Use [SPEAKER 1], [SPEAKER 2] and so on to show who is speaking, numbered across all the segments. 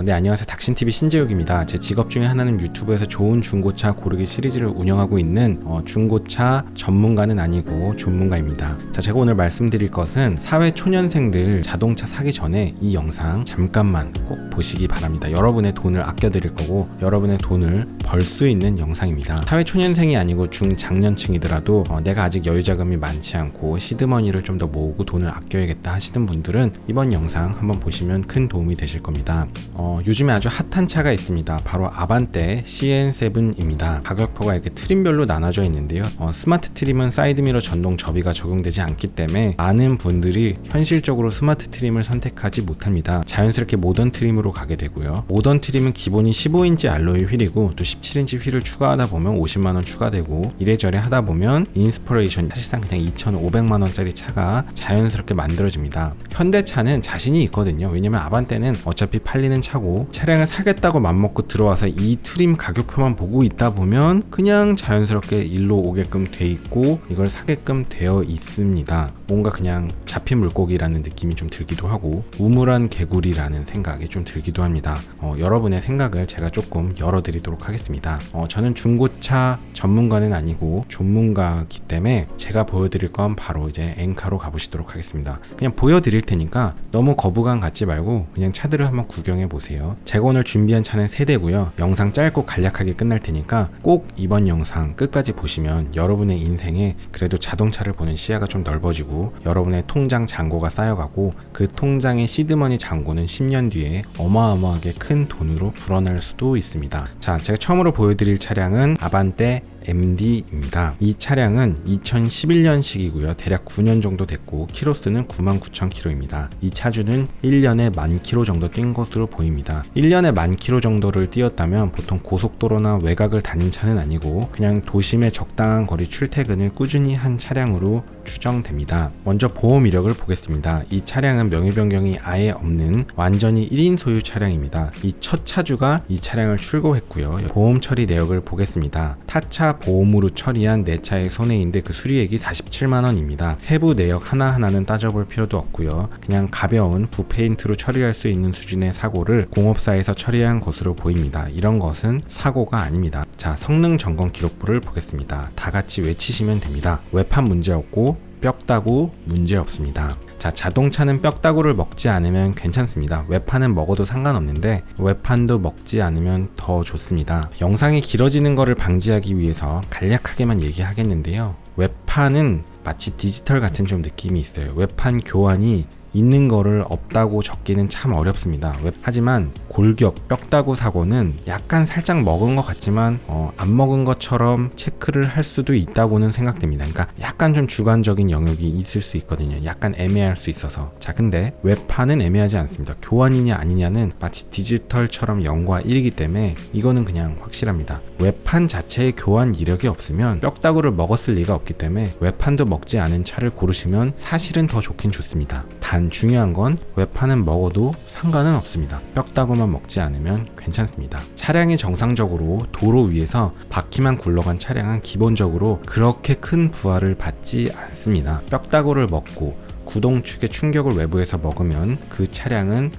[SPEAKER 1] 네, 안녕하세요. 닥신TV 신재욱입니다. 제 직업 중에 하나는 유튜브에서 좋은 중고차 고르기 시리즈를 운영하고 있는 중고차 전문가는 아니고 전문가입니다. 자, 제가 오늘 말씀드릴 것은 사회 초년생들 자동차 사기 전에 이 영상 잠깐만 꼭 보시기 바랍니다. 여러분의 돈을 아껴드릴 거고 여러분의 돈을 벌 수 있는 영상입니다. 사회 초년생이 아니고 중장년층이더라도 내가 아직 여유 자금이 많지 않고 시드머니를 좀 더 모으고 돈을 아껴야겠다 하시는 분들은 이번 영상 한번 보시면 큰 도움이 되실 겁니다. 요즘에 아주 핫한 차가 있습니다. 바로 아반떼 CN7입니다. 가격표가 이렇게 트림별로 나눠져 있는데요. 스마트 트림은 사이드미러 전동 접이가 적용되지 않기 때문에 많은 분들이 현실적으로 스마트 트림을 선택하지 못합니다. 자연스럽게 모던 트림으로 가게 되고요. 모던 트림은 기본이 15인치 알로이 휠이고 또 17인치 휠을 추가하다 보면 50만원 추가되고 이래저래 하다 보면 인스퍼레이션 사실상 그냥 2,500만원짜리 차가 자연스럽게 만들어집니다. 현대차는 자신이 있거든요. 왜냐면 아반떼는 어차피 팔리는 차고 차량을 사겠다고 맘먹고 들어와서 이 트림 가격표만 보고 있다 보면 그냥 자연스럽게 일로 오게끔 돼 있고 이걸 사게끔 되어 있습니다. 뭔가 그냥 잡힌 물고기라는 느낌이 좀 들기도 하고 우물안 개구리라는 생각이 좀 들기도 합니다. 여러분의 생각을 제가 조금 열어드리도록 하겠습니다. 저는 중고차 전문가는 아니고 전문가이기 때문에 제가 보여드릴 건 바로 이제 엔카로 가보시도록 하겠습니다. 그냥 보여드릴 테니까 너무 거부감 갖지 말고 그냥 차들을 한번 구경해 보세요. 제가 오늘 준비한 차는 3대고요. 영상 짧고 간략하게 끝날 테니까 꼭 이번 영상 끝까지 보시면 여러분의 인생에 그래도 자동차를 보는 시야가 좀 넓어지고 여러분의 통장 잔고가 쌓여가고 그 통장의 시드머니 잔고는 10년 뒤에 어마어마하게 큰 돈으로 불어날 수도 있습니다. 자, 제가 처음으로 보여드릴 차량은 아반떼 MD입니다. 이 차량은 2011년식이고요. 대략 9년 정도 됐고 키로수는 99,000km입니다. 이 차주는 1년에 10,000km 정도 뛴 것으로 보입니다. 1년에 10,000km 정도를 뛰었다면 보통 고속도로나 외곽을 다닌 차는 아니고 그냥 도심의 적당한 거리 출퇴근을 꾸준히 한 차량으로 추정됩니다. 먼저 보험 이력을 보겠습니다. 이 차량은 명의 변경이 아예 없는 완전히 1인 소유 차량입니다. 이 첫 차주가 이 차량을 출고했고요. 보험 처리 내역을 보겠습니다. 타차 보험으로 처리한 내 차의 손해인데 그 수리액이 47만원입니다. 세부 내역 하나하나는 따져볼 필요도 없고요. 그냥 가벼운 부페인트로 처리할 수 있는 수준의 사고를 공업사에서 처리한 것으로 보입니다. 이런 것은 사고가 아닙니다. 자, 성능 점검 기록부를 보겠습니다. 다 같이 외치시면 됩니다. 외판 문제 없고 뼈다구 문제 없습니다. 자, 자동차는 뼈다구를 먹지 않으면 괜찮습니다. 외판은 먹어도 상관없는데 외판도 먹지 않으면 더 좋습니다. 영상이 길어지는 것을 방지하기 위해서 간략하게만 얘기하겠는데요. 외판은 마치 디지털 같은 좀 느낌이 있어요. 외판 교환이 있는 거를 없다고 적기는 참 어렵습니다. 하지만 골격, 뼈다구 사고는 약간 살짝 먹은 것 같지만 안 먹은 것처럼 체크를 할 수도 있다고는 생각됩니다. 그러니까 약간 좀 주관적인 영역이 있을 수 있거든요. 약간 애매할 수 있어서. 자, 근데 외판은 애매하지 않습니다. 교환이냐 아니냐는 마치 디지털처럼 0과 1이기 때문에 이거는 그냥 확실합니다. 외판 자체에 교환 이력이 없으면 뼈다구를 먹었을 리가 없기 때문에 외판도 먹지 않은 차를 고르시면 사실은 더 좋긴 좋습니다. 단 중요한 건 외판은 먹어도 상관은 없습니다. 뼈다구만 먹지 않으면 괜찮습니다. 차량이 정상적으로 도로 위에서 바퀴만 굴러간 차량은 기본적으로 그렇게 큰 부하를 받지 않습니다. 뼈다구를 먹고 구동축의 충격을 외부에서 먹으면 그 차량은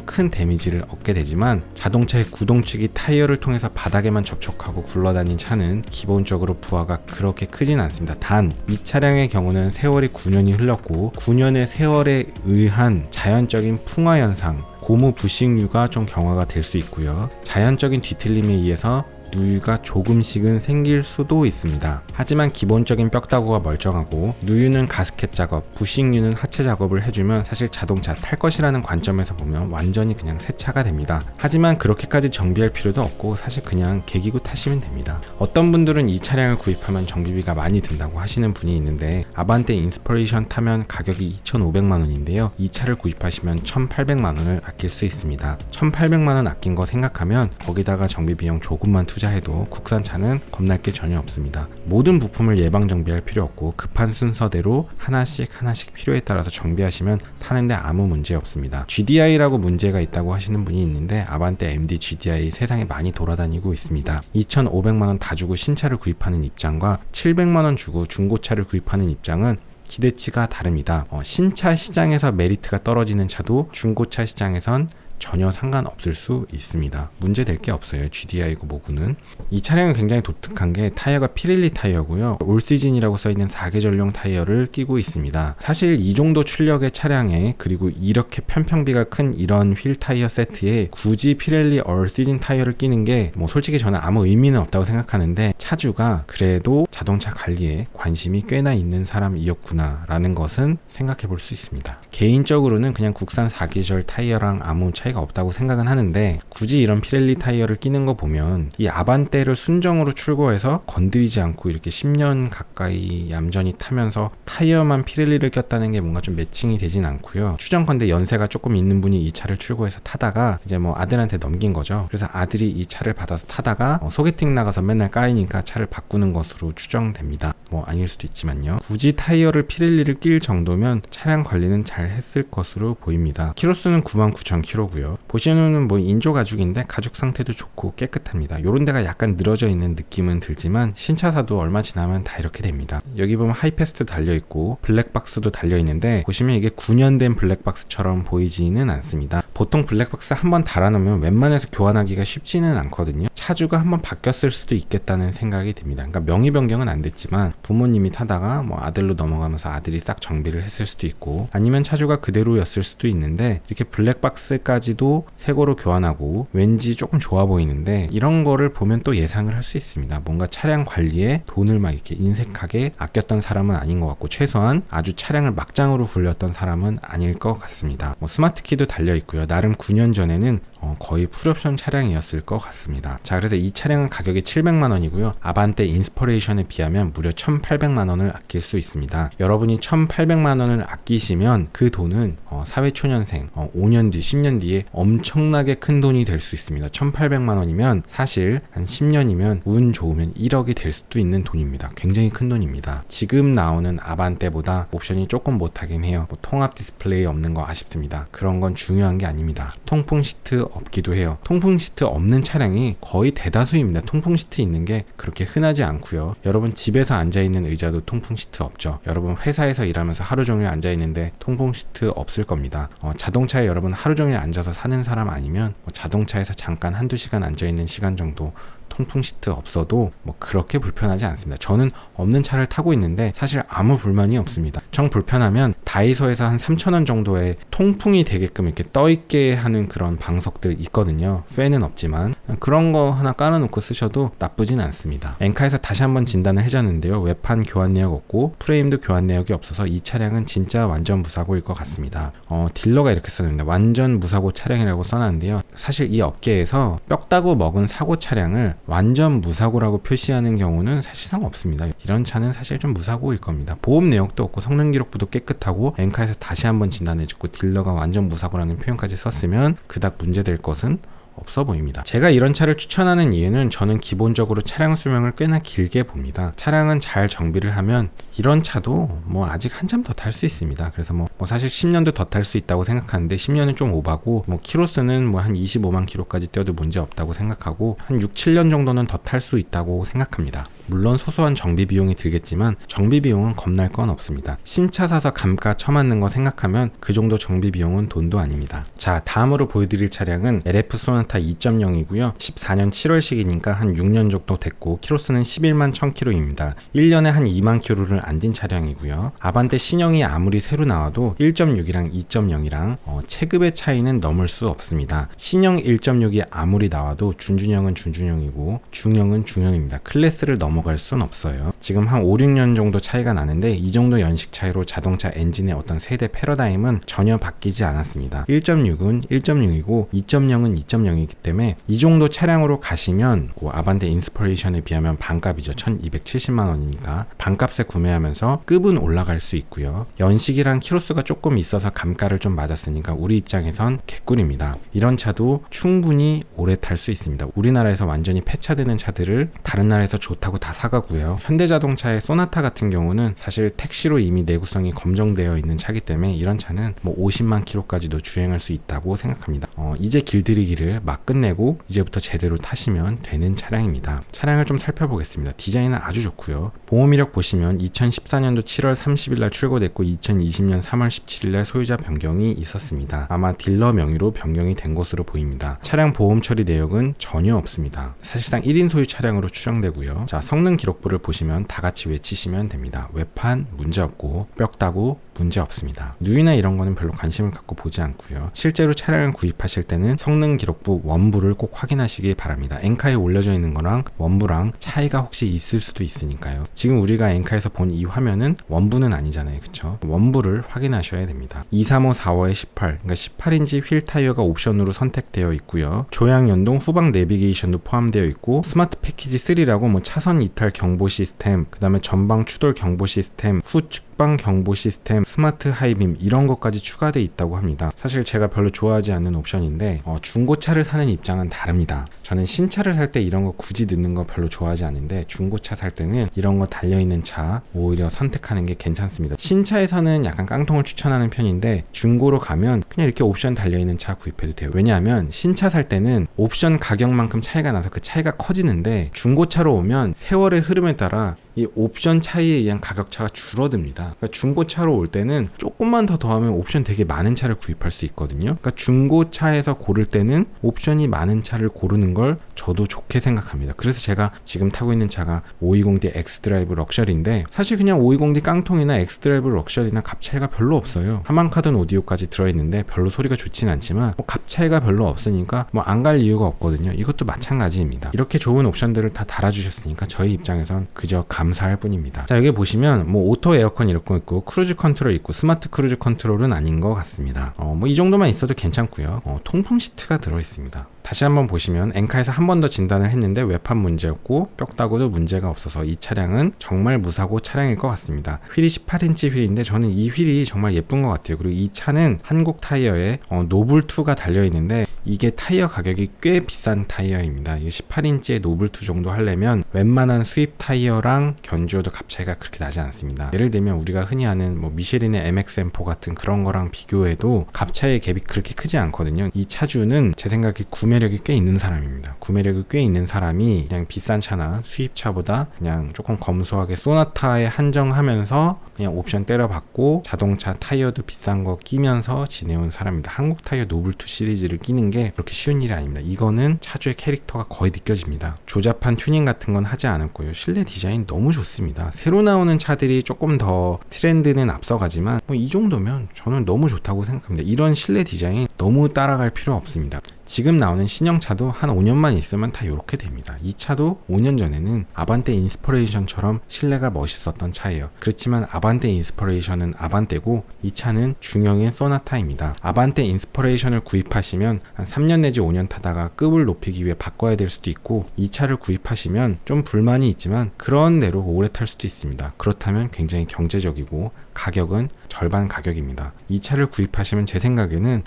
[SPEAKER 1] 큰 데미지를 얻게 되지만 자동차의 구동축이 타이어를 통해서 바닥에만 접촉하고 굴러다닌 차는 기본적으로 부하가 그렇게 크진 않습니다. 단 이 차량의 경우는 세월이 9년이 흘렀고 9년의 세월에 의한 자연적인 풍화 현상, 고무 부식류가 좀 경화가 될 수 있고요. 자연적인 뒤틀림에 의해서 누유가 조금씩은 생길 수도 있습니다. 하지만 기본적인 뼈다구가 멀쩡하고 누유는 가스켓 작업, 부식류는 하체 작업을 해주면 사실 자동차 탈 것이라는 관점에서 보면 완전히 그냥 새 차가 됩니다. 하지만 그렇게까지 정비할 필요도 없고 사실 그냥 계기구 타시면 됩니다. 어떤 분들은 이 차량을 구입하면 정비비가 많이 든다고 하시는 분이 있는데 아반떼 인스퍼레이션 타면 가격이 2,500만원인데요. 이 차를 구입하시면 1,800만원을 아낄 수 있습니다. 1,800만원 아낀 거 생각하면 거기다가 정비 비용 조금만 투자해도 국산차는 겁날 게 전혀 없습니다. 모든 부품을 예방 정비할 필요 없고 급한 순서대로 하나씩 필요에 따라서 정비하시면 타는데 아무 문제 없습니다. GDI라고 문제가 있다고 하시는 분이 있는데 아반떼 MD GDI 세상에 많이 돌아다니고 있습니다. 2,500만원 다 주고 신차를 구입하는 입장과 700만원 주고 중고차를 구입하는 입장은 기대치가 다릅니다. 신차 시장에서 메리트가 떨어지는 차도 중고차 시장에선 전혀 상관없을 수 있습니다. 문제될 게 없어요. GDI고 뭐고는. 이 차량은 굉장히 독특한 게 타이어가 피렐리 타이어고요. 올 시즌이라고 써있는 4계절용 타이어를 끼고 있습니다. 사실 이 정도 출력의 차량에 그리고 이렇게 편평비가 큰 이런 휠 타이어 세트에 굳이 피렐리 올 시즌 타이어를 끼는 게 뭐 솔직히 저는 아무 의미는 없다고 생각하는데 차주가 그래도 자동차 관리에 관심이 꽤나 있는 사람이었구나 라는 것은 생각해 볼 수 있습니다. 개인적으로는 그냥 국산 4계절 타이어랑 아무 차이가 없다고 생각은 하는데 굳이 이런 피렐리 타이어를 끼는 거 보면 이 아반떼를 순정으로 출고해서 건드리지 않고 이렇게 10년 가까이 얌전히 타면서 타이어만 피렐리를 꼈다는 게 뭔가 좀 매칭이 되진 않고요. 추정컨대 연세가 조금 있는 분이 이 차를 출고해서 타다가 이제 뭐 아들한테 넘긴 거죠. 그래서 아들이 이 차를 받아서 타다가 소개팅 나가서 맨날 까이니까 차를 바꾸는 것으로 추정됩니다. 뭐 아닐 수도 있지만요. 굳이 타이어를 피렐리를 낄 정도면 차량 관리는 잘 했을 것으로 보입니다. 키로수는 99,000km고요. 보시는 뭐 인조 가죽인데 가죽 상태도 좋고 깨끗합니다. 요런 데가 약간 늘어져 있는 느낌은 들지만 신차사도 얼마 지나면 다 이렇게 됩니다. 여기 보면 하이패스트 달려있고 블랙박스도 달려있는데 보시면 이게 9년 된 블랙박스처럼 보이지는 않습니다. 보통 블랙박스 한번 달아놓으면 웬만해서 교환하기가 쉽지는 않거든요. 차주가 한번 바뀌었을 수도 있겠다는 생각이 듭니다. 그러니까 명의 변경은 안 됐지만 부모님이 타다가 뭐 아들로 넘어가면서 아들이 싹 정비를 했을 수도 있고 아니면 차주가 그대로였을 수도 있는데 이렇게 블랙박스까지도 새거로 교환하고 왠지 조금 좋아 보이는데 이런 거를 보면 또 예상을 할 수 있습니다. 뭔가 차량 관리에 돈을 막 이렇게 인색하게 아꼈던 사람은 아닌 것 같고 최소한 아주 차량을 막장으로 굴렸던 사람은 아닐 것 같습니다. 뭐 스마트키도 달려 있고요. 나름 9년 전에는 거의 풀옵션 차량이었을 것 같습니다. 자, 그래서 이 차량은 가격이 700만 원이고요. 아반떼 인스퍼레이션에 비하면 무려 1,800만 원을 아낄 수 있습니다. 여러분이 1,800만 원을 아끼시면 그 돈은 사회초년생 5년 뒤, 10년 뒤에 엄청나게 큰 돈이 될 수 있습니다. 1,800만 원이면 사실 한 10년이면 운 좋으면 1억이 될 수도 있는 돈입니다. 굉장히 큰 돈입니다. 지금 나오는 아반떼보다 옵션이 조금 못하긴 해요. 뭐 통합 디스플레이 없는 거 아쉽습니다. 그런 건 중요한 게 아닙니다. 통풍 시트 없기도 해요. 통풍 시트 없는 차량이 거의 대다수입니다. 통풍 시트 있는 게 그렇게 흔하지 않고요. 여러분 집에서 앉아있는 의자도 통풍 시트 없죠. 여러분 회사에서 일하면서 하루 종일 앉아있는데 통풍 시트 없을 겁니다. 자동차에 여러분 하루 종일 앉아서 사는 사람 아니면 자동차에서 잠깐 한두 시간 앉아있는 시간 정도 통풍 시트 없어도 뭐 그렇게 불편하지 않습니다. 저는 없는 차를 타고 있는데 사실 아무 불만이 없습니다. 정 불편하면 다이소에서 한 3,000원 정도의 통풍이 되게끔 이렇게 떠있게 하는 그런 방석들 있거든요. 팬은 없지만 그런 거 하나 깔아놓고 쓰셔도 나쁘진 않습니다. 엔카에서 다시 한번 진단을 해줬는데요. 외판 교환 내역 없고 프레임도 교환 내역이 없어서 이 차량은 진짜 완전 무사고일 것 같습니다. 딜러가 이렇게 써놨는데 완전 무사고 차량이라고 써놨는데요. 사실 이 업계에서 뼈 따고 먹은 사고 차량을 완전 무사고라고 표시하는 경우는 사실상 없습니다. 이런 차는 사실 좀 무사고일 겁니다. 보험 내역도 없고 성능 기록부도 깨끗하고 엔카에서 다시 한번 진단해주고 딜러가 완전 무사고라는 표현까지 썼으면 그닥 문제될 것은 없어 보입니다. 제가 이런 차를 추천하는 이유는 저는 기본적으로 차량 수명을 꽤나 길게 봅니다. 차량은 잘 정비를 하면 이런 차도 뭐 아직 한참 더 탈 수 있습니다. 그래서 뭐 사실 10년도 더 탈 수 있다고 생각하는데 10년은 좀 오바고 뭐 키로수는 뭐 한 25만 킬로까지 뛰어도 문제 없다고 생각하고 한 6, 7년 정도는 더 탈 수 있다고 생각합니다. 물론 소소한 정비 비용이 들겠지만 정비 비용은 겁날 건 없습니다. 신차 사서 감가 쳐맞는 거 생각하면 그 정도 정비 비용은 돈도 아닙니다. 자, 다음으로 보여드릴 차량은 LF 소나타 2.0이고요. 14년 7월식이니까 한 6년 정도 됐고 키로수는 11만 1000km입니다. 1년에 한 2만 km를 안 뛴 차량이고요. 아반떼 신형이 아무리 새로 나와도 1.6이랑 2.0이랑 체급의 차이는 넘을 수 없습니다. 신형 1.6이 아무리 나와도 준준형은 준준형이고 중형은 중형입니다. 클래스를 넘어갈 순 없어요. 지금 한 5, 6년 정도 차이가 나는데 이 정도 연식 차이로 자동차 엔진의 어떤 세대 패러다임은 전혀 바뀌지 않았습니다. 1.6은 1.6이고 2.0은 2.0이기 때문에 이 정도 차량으로 가시면 아반떼 인스퍼레이션에 비하면 반값이죠. 1270만 원이니까 반값에 구매하면서 급은 올라갈 수 있고요. 연식이랑 키로수가 조금 있어서 감가를 좀 맞았으니까 우리 입장에선 개꿀입니다. 이런 차도 충분히 오래 탈 수 있습니다. 우리나라에서 완전히 폐차되는 차들을 다른 나라에서 좋다고 다 사가고요. 현대자동차의 소나타 같은 경우는 사실 택시로 이미 내구성이 검증되어 있는 차기 때문에 이런 차는 뭐 50만 킬로까지도 주행할 수 있다고 생각합니다. 이제 길들이기를 막 끝내고 이제부터 제대로 타시면 되는 차량입니다. 차량을 좀 살펴보겠습니다. 디자인은 아주 좋고요. 보험 이력 보시면 2014년도 7월 30일 날 출고됐고 2020년 3월 17일 날 소유자 변경이 있었습니다. 아마 딜러 명의로 변경이 된 것으로 보입니다. 차량 보험 처리 내역은 전혀 없습니다. 사실상 1인 소유 차량으로 추정되고요. 자, 성능 기록부를 보시면 다 같이 외치시면 됩니다. 외판 문제없고 뼈다구 문제없습니다. 누이나 이런 거는 별로 관심을 갖고 보지 않고요. 실제로 차량을 구입하실 때는 성능 기록부 원부를 꼭 확인하시길 바랍니다. 엔카에 올려져 있는 거랑 원부랑 차이가 혹시 있을 수도 있으니까요. 지금 우리가 엔카에서 본 이 화면은 원부는 아니잖아요. 그쵸? 원부를 확인하셔야 됩니다. 235-45에 18, 그러니까 18인치 휠 타이어가 옵션으로 선택되어 있고요. 조향 연동 후방 내비게이션도 포함되어 있고 스마트 패키지 3라고 뭐 차선 이탈 경보 시스템, 그 다음에 전방 추돌 경보 시스템, 후 측방 경보 시스템, 스마트 하이빔 이런 것까지 추가되어 있다고 합니다. 사실 제가 별로 좋아하지 않는 옵션인데 중고차를 사는 입장은 다릅니다. 저는 신차를 살 때 이런 거 굳이 넣는 거 별로 좋아하지 않는데 중고차 살 때는 이런 거 달려있는 차 오히려 선택하는 게 괜찮습니다. 신차에서는 약간 깡통을 추천하는 편인데 중고로 가면 그냥 이렇게 옵션 달려있는 차 구입해도 돼요. 왜냐하면 신차 살 때는 옵션 가격만큼 차이가 나서 그 차이가 커지는데 중고차로 오면 세월의 흐름에 따라 이 옵션 차이에 의한 가격차가 줄어듭니다. 그러니까 중고차로 올 때는 조금만 더 더하면 옵션 되게 많은 차를 구입할 수 있거든요. 그러니까 중고차에서 고를 때는 옵션이 많은 차를 고르는 걸 저도 좋게 생각합니다. 그래서 제가 지금 타고 있는 차가 520D 엑스드라이브 럭셔리인데 사실 그냥 520D 깡통이나 엑스드라이브 럭셔리나 값 차이가 별로 없어요. 하만카돈 오디오까지 들어있는데 별로 소리가 좋진 않지만 값 차이가 별로 없으니까 안 갈 이유가 없거든요. 이것도 마찬가지입니다. 이렇게 좋은 옵션들을 다 달아주셨으니까 저희 입장에선 그저 감사할 뿐입니다. 자, 여기 보시면 오토 에어컨 이렇게 있고 크루즈 컨트롤 있고 스마트 크루즈 컨트롤은 아닌 것 같습니다. 이 정도만 있어도 괜찮고요. 통풍 시트가 들어있습니다. 다시 한번 보시면 엔카에서 한 번 더 진단을 했는데 외판 문제였고 뼈다구도 문제가 없어서 이 차량은 정말 무사고 차량일 것 같습니다. 휠이 18인치 휠인데 저는 이 휠이 정말 예쁜 것 같아요. 그리고 이 차는 한국 타이어에 노블2가 달려있는데 이게 타이어 가격이 꽤 비싼 타이어입니다. 이 18인치의 노블2 정도 하려면 웬만한 수입 타이어랑 견주어도 값 차이가 그렇게 나지 않습니다. 예를 들면 우리가 흔히 아는 미쉐린의 MX-M4 같은 그런 거랑 비교해도 값 차이의 갭이 그렇게 크지 않거든요. 이 차주는 제 생각에 구매력이 꽤 있는 사람입니다. 구매력이 꽤 있는 사람이 그냥 비싼 차나 수입차보다 그냥 조금 검소하게 소나타에 한정하면서 그냥 옵션 때려받고 자동차 타이어도 비싼 거 끼면서 지내온 사람입니다. 한국 타이어 노블2 시리즈를 끼는 게 그렇게 쉬운 일이 아닙니다. 이거는 차주의 캐릭터가 거의 느껴집니다. 조잡한 튜닝 같은 건 하지 않았고요. 실내 디자인 너무 좋습니다. 새로 나오는 차들이 조금 더 트렌드는 앞서가지만 이 정도면 저는 너무 좋다고 생각합니다. 이런 실내 디자인 너무 따라갈 필요 없습니다. 지금 나오는 신형차도 한 5년만 있으면 다 이렇게 됩니다. 이 차도 5년 전에는 아반떼 인스퍼레이션처럼 실내가 멋있었던 차예요. 그렇지만 아반떼 인스퍼레이션은 아반떼고 이 차는 중형의 소나타입니다. 아반떼 인스퍼레이션을 구입하시면 한 3년 내지 5년 타다가 급을 높이기 위해 바꿔야 될 수도 있고 이 차를 구입하시면 좀 불만이 있지만 그런 대로 오래 탈 수도 있습니다. 그렇다면 굉장히 경제적이고 가격은 절반 가격입니다. 이 차를 구입하시면 제 생각에는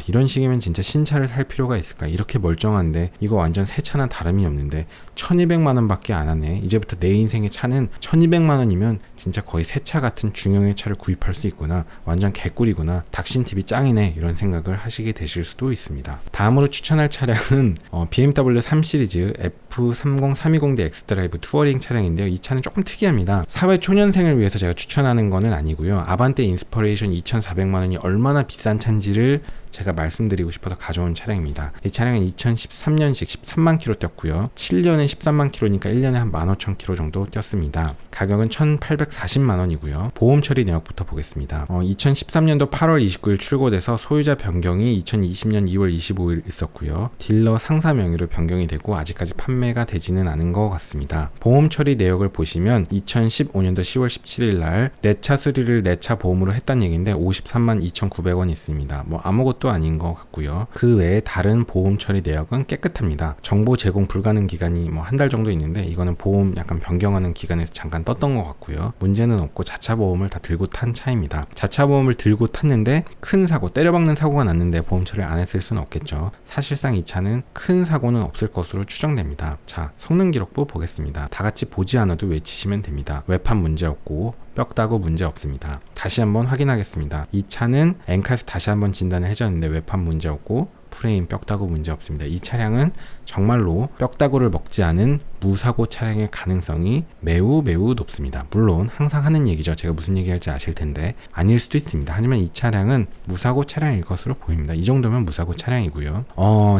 [SPEAKER 1] 이런 식이면 진짜 신차를 살 필요가 있을까? 이렇게 멀쩡한데 이거 완전 새 차나 다름이 없는데 1200만원 밖에 안 하네. 이제부터 내 인생의 차는 1200만원이면 진짜 거의 새 차 같은 중형의 차를 구입할 수 있구나. 완전 개꿀이구나. 닥신TV 짱이네. 이런 생각을 하시게 되실 수도 있습니다. 다음으로 추천할 차량은 BMW 3 시리즈 F30320D 엑스드라이브 투어링 차량인데요. 이 차는 조금 특이합니다. 사회 초년생을 위해서 제가 추천하는 거는 아니고요. 아반떼 인스퍼레이션 2400만원이 얼마나 비싼 차인지를 제가 말씀드리고 싶어서 가져온 차량입니다. 이 차량은 2013년식 13만 킬로 뛰었고요. 7년에 13만 킬로니까 1년에 한 15,000킬로 정도 뛰었습니다. 가격은 1,840만원이고요. 보험 처리 내역부터 보겠습니다. 2013년도 8월 29일 출고돼서 소유자 변경이 2020년 2월 25일 있었고요. 딜러 상사 명의로 변경이 되고 아직까지 판매가 되지는 않은 것 같습니다. 보험 처리 내역을 보시면 2015년도 10월 17일 날 내 차 수리를 내 차 보험으로 했다는 얘기인데 53만 2,900원 있습니다. 아무것도 것도 아닌 것 같고요. 그 외에 다른 보험 처리 내역은 깨끗합니다. 정보 제공 불가능 기간이 뭐 한 달 정도 있는데 이거는 보험 약간 변경하는 기간에서 잠깐 떴던 것 같고요. 문제는 없고 자차 보험을 다 들고 탄 차입니다. 자차 보험을 들고 탔는데 큰 사고, 때려박는 사고가 났는데 보험 처리를 안 했을 수는 없겠죠. 사실상 이 차는 큰 사고는 없을 것으로 추정됩니다. 자, 성능 기록부 보겠습니다. 다 같이 보지 않아도 외치시면 됩니다. 외판 문제 없고 뼈다구 문제 없습니다. 다시 한번 확인하겠습니다. 이 차는 엔카에서 다시 한번 진단을 해줬는데 외판 문제 없고 프레임 뼈다구 문제 없습니다. 이 차량은 정말로 뼈다구를 먹지 않은 무사고 차량일 가능성이 매우 높습니다. 물론 항상 하는 얘기죠. 제가 무슨 얘기할지 아실 텐데 아닐 수도 있습니다. 하지만 이 차량은 무사고 차량일 것으로 보입니다. 이 정도면 무사고 차량이고요.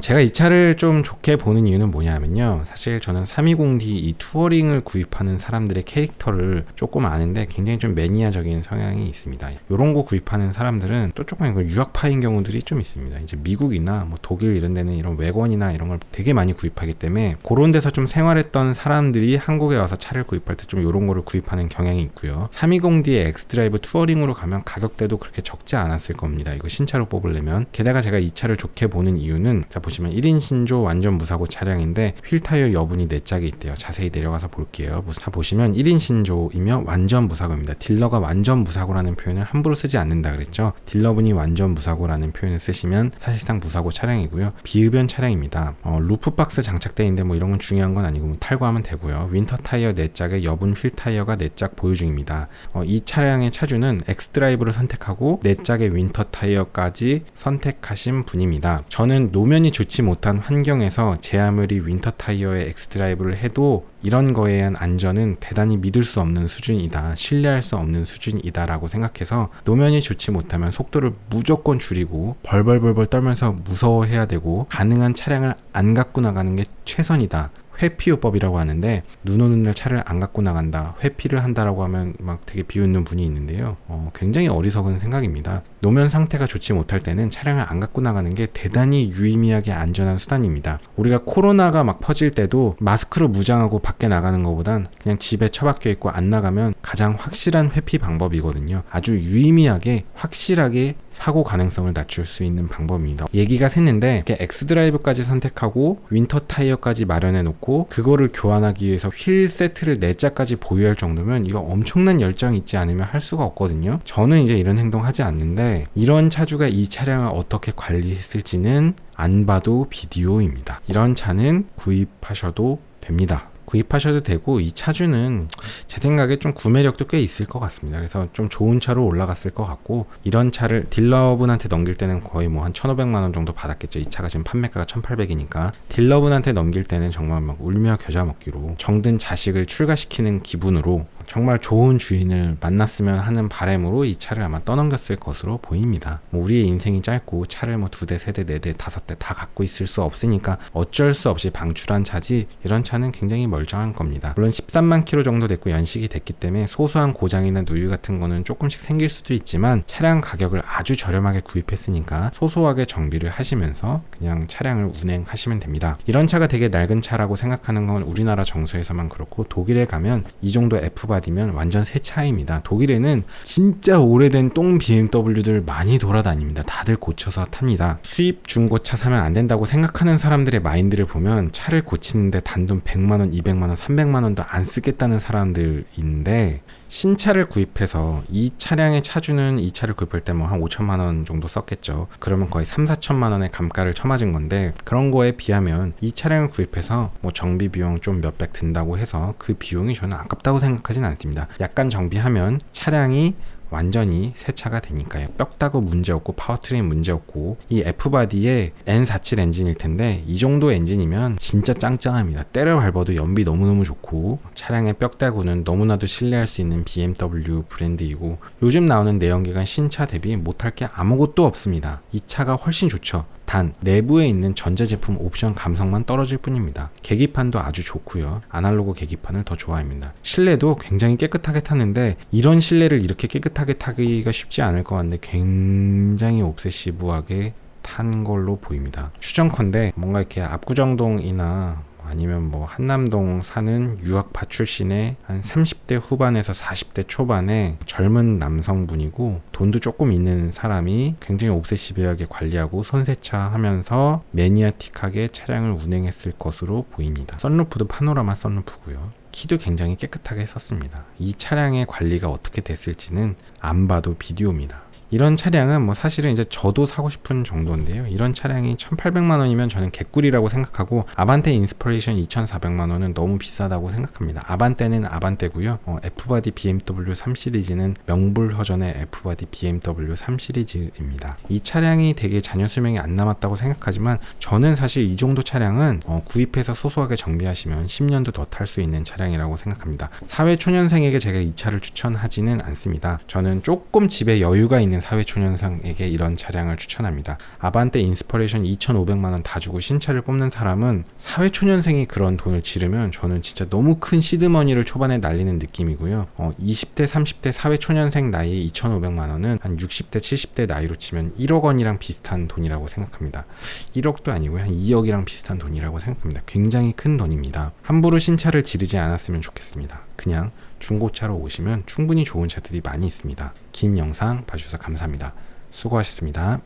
[SPEAKER 1] 제가 이 차를 좀 좋게 보는 이유는 뭐냐면요. 사실 저는 320D 이 투어링을 구입하는 사람들의 캐릭터를 조금 아는데 굉장히 좀 매니아적인 성향이 있습니다. 이런 거 구입하는 사람들은 또 조금 유학파인 경우들이 좀 있습니다. 이제 미국이나 뭐 독일 이런 데는 이런 외건이나 이런 걸 되게 많이 구입하기 때문에 그런 데서 좀 생활했던 사람들이 한국에 와서 차를 구입할 때 좀 이런 거를 구입하는 경향이 있고요. 320D의 엑스드라이브 투어링으로 가면 가격대도 그렇게 적지 않았을 겁니다. 이거 신차로 뽑으려면. 게다가 제가 이 차를 좋게 보는 이유는 자 보시면 1인 신조 완전 무사고 차량인데 휠 타이어 여분이 4짝이 있대요. 자세히 내려가서 볼게요. 자 보시면 1인 신조이며 완전 무사고입니다. 딜러가 완전 무사고라는 표현을 함부로 쓰지 않는다 그랬죠. 딜러분이 완전 무사고라는 표현을 쓰시면 사실상 무사고 차량이고요. 비흡연 차량입니다. 루프박스 장착되어 있는데 뭐 이런 건 중요한 건 아니고 뭐 탈거하면 되고요. 윈터 타이어 4짝에 여분 휠 타이어가 4짝 보유 중입니다. 이 차량의 차주는 엑스드라이브를 선택하고 4짝의 윈터 타이어까지 선택하신 분입니다. 저는 노면이 좋지 못한 환경에서 제 아무리 윈터 타이어의 엑스드라이브를 해도 이런 거에 대한 안전은 대단히 믿을 수 없는 수준이다. 신뢰할 수 없는 수준이다 라고 생각해서 노면이 좋지 못하면 속도를 무조건 줄이고 벌벌 떨면서 무서워해야 되고 가능한 차량을 안 갖고 나가는 게 최선이다. 회피요법이라고 하는데 눈 오는 날 차를 안 갖고 나간다, 회피를 한다라고 하면 막 되게 비웃는 분이 있는데요. 굉장히 어리석은 생각입니다. 노면 상태가 좋지 못할 때는 차량을 안 갖고 나가는 게 대단히 유의미하게 안전한 수단입니다. 우리가 코로나가 막 퍼질 때도 마스크로 무장하고 밖에 나가는 것보단 그냥 집에 처박혀 있고 안 나가면 가장 확실한 회피 방법이거든요. 아주 유의미하게 확실하게 사고 가능성을 낮출 수 있는 방법입니다. 얘기가 샜는데 이렇게 엑스드라이브까지 선택하고 윈터 타이어까지 마련해 놓고 그거를 교환하기 위해서 휠 세트를 4짝까지 보유할 정도면 이거 엄청난 열정이 있지 않으면 할 수가 없거든요. 저는 이제 이런 행동 하지 않는데 이런 차주가 이 차량을 어떻게 관리했을지는 안 봐도 비디오입니다. 이런 차는 구입하셔도 됩니다. 구입하셔도 되고 이 차주는 제 생각에 좀 구매력도 꽤 있을 것 같습니다. 그래서 좀 좋은 차로 올라갔을 것 같고 이런 차를 딜러분한테 넘길 때는 거의 뭐 한 1,500만 원 정도 받았겠죠. 이 차가 지금 판매가가 1,800이니까 딜러분한테 넘길 때는 정말 막 울며 겨자 먹기로 정든 자식을 출가시키는 기분으로 정말 좋은 주인을 만났으면 하는 바람으로 이 차를 아마 떠넘겼을 것으로 보입니다. 뭐 우리의 인생이 짧고 차를 뭐 2대, 3대, 4대, 5대 다 갖고 있을 수 없으니까 어쩔 수 없이 방출한 차지 이런 차는 굉장히 멀쩡한 겁니다. 물론 13만 킬로 정도 됐고 연식이 됐기 때문에 소소한 고장이나 누유 같은 거는 조금씩 생길 수도 있지만 차량 가격을 아주 저렴하게 구입했으니까 소소하게 정비를 하시면서 그냥 차량을 운행하시면 됩니다. 이런 차가 되게 낡은 차라고 생각하는 건 우리나라 정서에서만 그렇고 독일에 가면 이 정도 F바디면 완전 새 차입니다. 독일에는 진짜 오래된 똥 BMW들 많이 돌아다닙니다. 다들 고쳐서 탑니다. 수입 중고차 사면 안 된다고 생각하는 사람들의 마인드를 보면 차를 고치는데 단돈 100만원, 200만원, 300만원도 안 쓰겠다는 사람들인데 신차를 구입해서 이 차량의 차주는 이 차를 구입할 때 뭐 한 5천만 원 정도 썼겠죠. 그러면 거의 3, 4천만 원의 감가를 쳐맞은 건데 그런 거에 비하면 이 차량을 구입해서 뭐 정비 비용 좀 몇백 든다고 해서 그 비용이 저는 아깝다고 생각하진 않습니다. 약간 정비하면 차량이 완전히 새 차가 되니까요. 뼈다구 문제없고 파워트레인 문제없고 이 F바디의 N47 엔진일 텐데 이 정도 엔진이면 진짜 짱짱합니다. 때려 밟아도 연비 너무너무 좋고 차량의 뼈다구는 너무나도 신뢰할 수 있는 BMW 브랜드이고 요즘 나오는 내연기관 신차 대비 못할 게 아무것도 없습니다. 이 차가 훨씬 좋죠. 단 내부에 있는 전자제품 옵션 감성만 떨어질 뿐입니다. 계기판도 아주 좋고요. 아날로그 계기판을 더 좋아합니다. 실내도 굉장히 깨끗하게 탔는데 이런 실내를 이렇게 깨끗하게 타기가 쉽지 않을 것 같은데 굉장히 옵세시브하게 탄 걸로 보입니다. 추정컨대 뭔가 이렇게 압구정동이나 아니면 뭐 한남동 사는 유학파 출신의 한 30대 후반에서 40대 초반의 젊은 남성분이고 돈도 조금 있는 사람이 굉장히 옵세시브하게 관리하고 손세차 하면서 매니아틱하게 차량을 운행했을 것으로 보입니다. 썬루프도 파노라마 썬루프고요. 키도 굉장히 깨끗하게 썼습니다. 이 차량의 관리가 어떻게 됐을지는 안 봐도 비디오입니다. 이런 차량은 뭐 사실은 이제 저도 사고 싶은 정도인데요. 이런 차량이 1,800만 원이면 저는 개꿀이라고 생각하고, 아반떼 인스퍼레이션 2,400만 원은 너무 비싸다고 생각합니다. 아반떼는 아반떼고요. F바디 BMW 3 시리즈는 명불허전의 F바디 BMW 3 시리즈입니다. 이 차량이 되게 잔여 수명이 안 남았다고 생각하지만 저는 사실 이 정도 차량은 구입해서 소소하게 정비하시면 10년도 더 탈 수 있는 차량이라고 생각합니다. 사회초년생에게 제가 이 차를 추천하지는 않습니다. 저는 조금 집에 여유가 있는 사회초년생에게 이런 차량을 추천합니다. 아반떼 인스퍼레이션 2,500만 원 다 주고 신차를 뽑는 사람은 사회초년생이 그런 돈을 지르면 저는 진짜 너무 큰 시드머니를 초반에 날리는 느낌이고요. 20대 30대 사회초년생 나이에 2,500만 원은 한 60대 70대 나이로 치면 1억 원이랑 비슷한 돈이라고 생각합니다. 1억도 아니고요, 한 2억이랑 비슷한 돈이라고 생각합니다. 굉장히 큰 돈입니다. 함부로 신차를 지르지 않았으면 좋겠습니다. 그냥 중고차로 오시면 충분히 좋은 차들이 많이 있습니다. 긴 영상 봐주셔서 감사합니다. 수고하셨습니다.